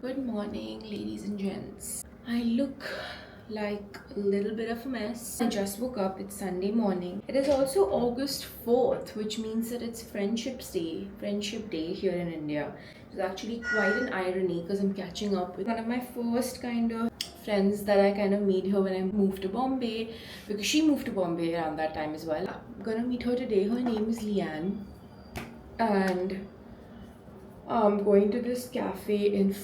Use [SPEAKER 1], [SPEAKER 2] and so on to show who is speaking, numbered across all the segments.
[SPEAKER 1] Good morning, ladies and gents. I look like a little bit of a mess. I just woke up. It's Sunday morning. It is also August 4th, which means that it's Friendship Day here in India. It's actually quite an irony because I'm catching up with one of my first kind of friends that I kind of meet her when I moved to Bombay, because she moved to Bombay around that time as well. I'm gonna meet her today. Her name is Leanne, and I'm going to this cafe in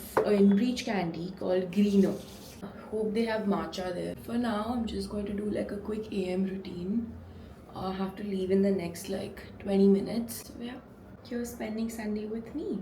[SPEAKER 1] Breach Candy called Greeno. Hope they have matcha there. For now, I'm just going to do like a quick AM routine. I have to leave in the next like 20 minutes. So yeah, you're spending Sunday with me.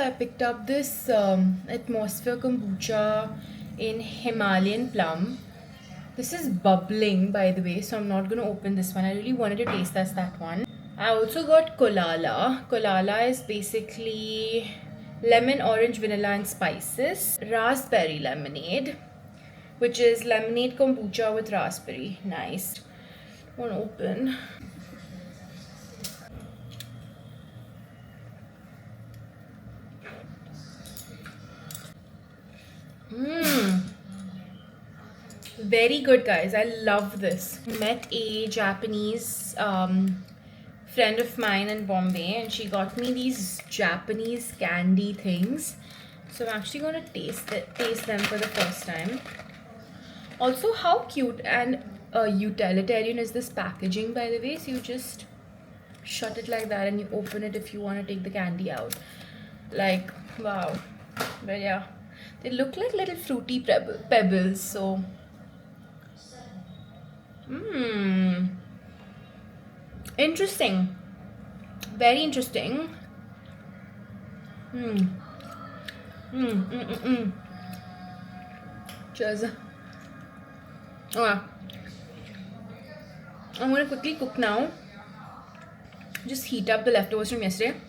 [SPEAKER 1] I picked up this atmosphere kombucha in Himalayan plum. This is bubbling, by the way, so I'm not going to open this one. I really wanted to taste that one. I also got kolala. Kolala is basically lemon, orange, vanilla and spices. Raspberry lemonade, which is lemonade kombucha with raspberry. Nice. Won't open. Very good, guys. I love this. Met a Japanese friend of mine in Bombay, and she got me these Japanese candy things. So I'm actually gonna taste them for the first time. Also, how cute and utilitarian is this packaging, by the way? So you just shut it like that and you open it if you want to take the candy out. Like, wow. But yeah, they look like little fruity pebbles. So interesting. Very interesting. Cheers. Okay. I'm gonna quickly cook now. Just heat up the leftovers from yesterday.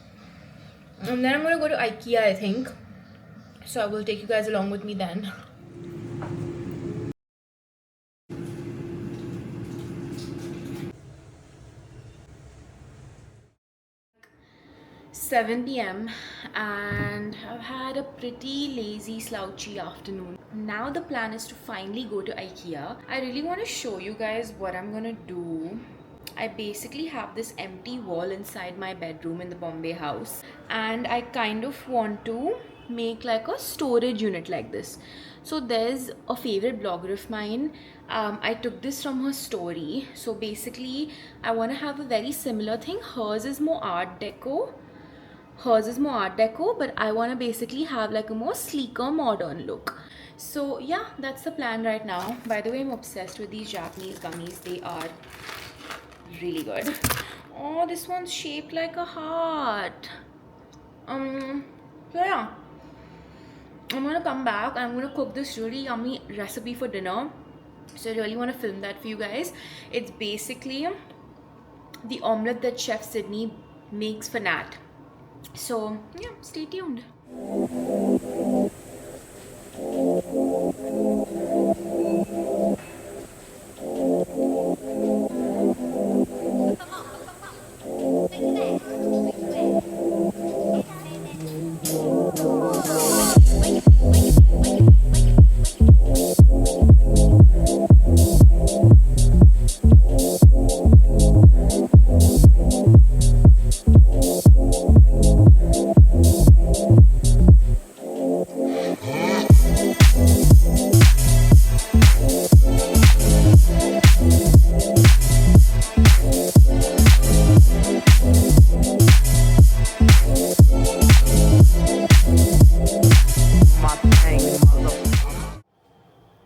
[SPEAKER 1] And then I'm gonna go to IKEA, I think. So I will take you guys along with me then. 7 p.m. and I've had a pretty lazy slouchy afternoon. Now the plan is to finally go to IKEA. I really want to show you guys what I'm gonna do. I basically have this empty wall inside my bedroom in the Bombay house, and I kind of want to make like a storage unit like this. So there's a favorite blogger of mine. I took this from her story. So basically I want to have a very similar thing. Hers is more art deco, but I want to basically have like a more sleeker modern look. So yeah, that's the plan right now. By the way, I'm obsessed with these Japanese gummies. They are really good. Oh, this one's shaped like a heart. So yeah, I'm gonna come back. I'm gonna cook this really yummy recipe for dinner. So I really want to film that for you guys. It's basically the omelette that Chef Sydney makes for Nat. So yeah, stay tuned.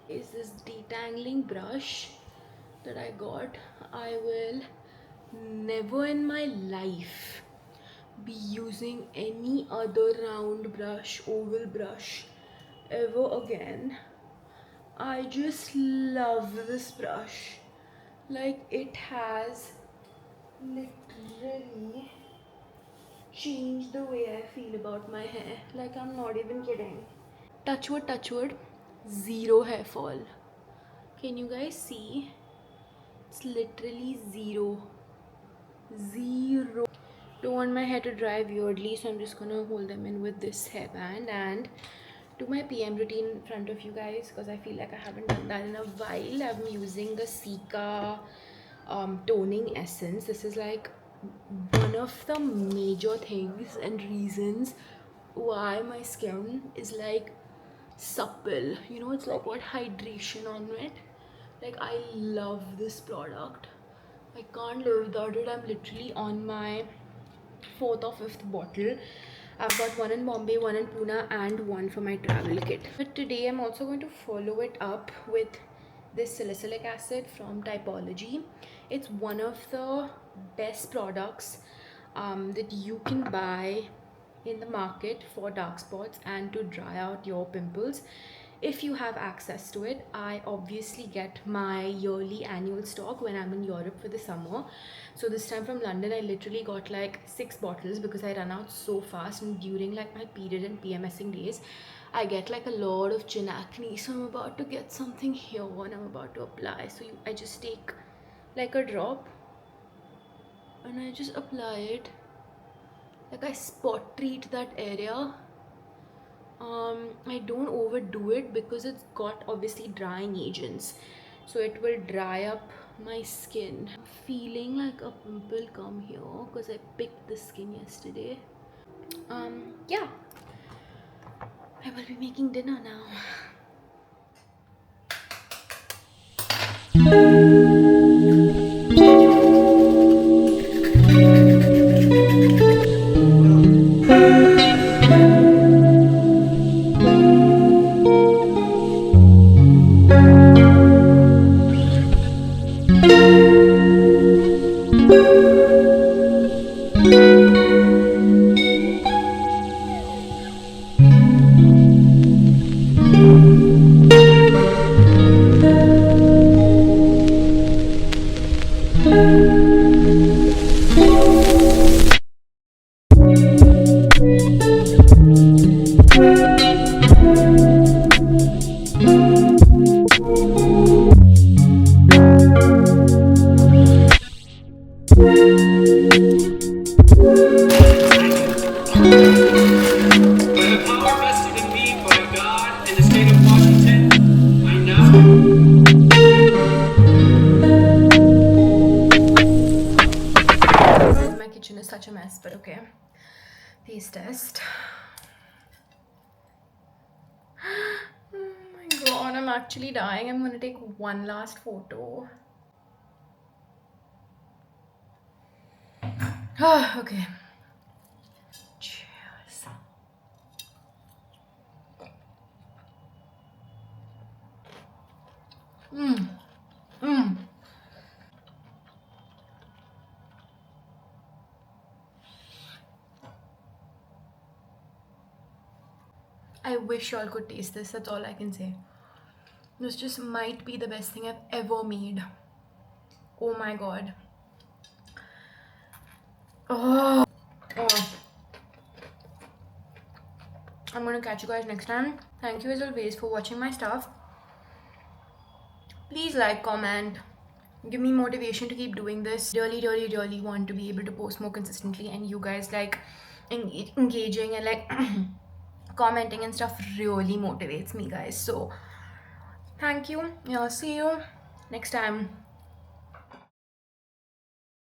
[SPEAKER 1] Is this detangling brush that I got. I will never in my life be using any other round brush, oval brush ever again. I just love this brush. Like, it has literally changed the way I feel about my hair. Like, I'm not even kidding. Touch wood, zero hair fall. Can you guys see? It's literally zero. Don't want my hair to dry weirdly, so I'm just gonna hold them in with this hairband and do my PM routine in front of you guys, because I feel like I haven't done that in a while. I'm using the Sika toning essence. This is like one of the major things and reasons why my skin is like supple. You know, it's like what hydration on it. Like, I love this product. I can't live without it. I'm literally on my fourth or fifth bottle. I've got one in Bombay, one in Pune, and one for my travel kit. But today I'm also going to follow it up with this salicylic acid from Typology. It's one of the best products that you can buy in the market for dark spots and to dry out your pimples if you have access to it. I obviously get my yearly annual stock when I'm in Europe for the summer. So this time from London I literally got like 6 bottles because I run out so fast, and during like my period and PMSing days I get like a lot of chin acne. So I'm about to get something here and I'm about to apply. So I just take like a drop and I just apply it. Like, I spot treat that area. I don't overdo it because it's got obviously drying agents, so it will dry up my skin. I'm feeling like a pimple come here because I picked the skin yesterday. Yeah, I will be making dinner now. My kitchen is such a mess, but okay. Taste test. Oh my god, I'm actually dying. I'm gonna take one last photo. Okay. Cheers. I wish y'all could taste this. That's all I can say. This just might be the best thing I've ever made. Oh my god. Oh. I'm gonna catch you guys next time. Thank you as always for watching my stuff. Please like, comment, give me motivation to keep doing this. Really want to be able to post more consistently, and you guys like engaging and like commenting and stuff really motivates me, guys. So thank you. Yeah, see you next time.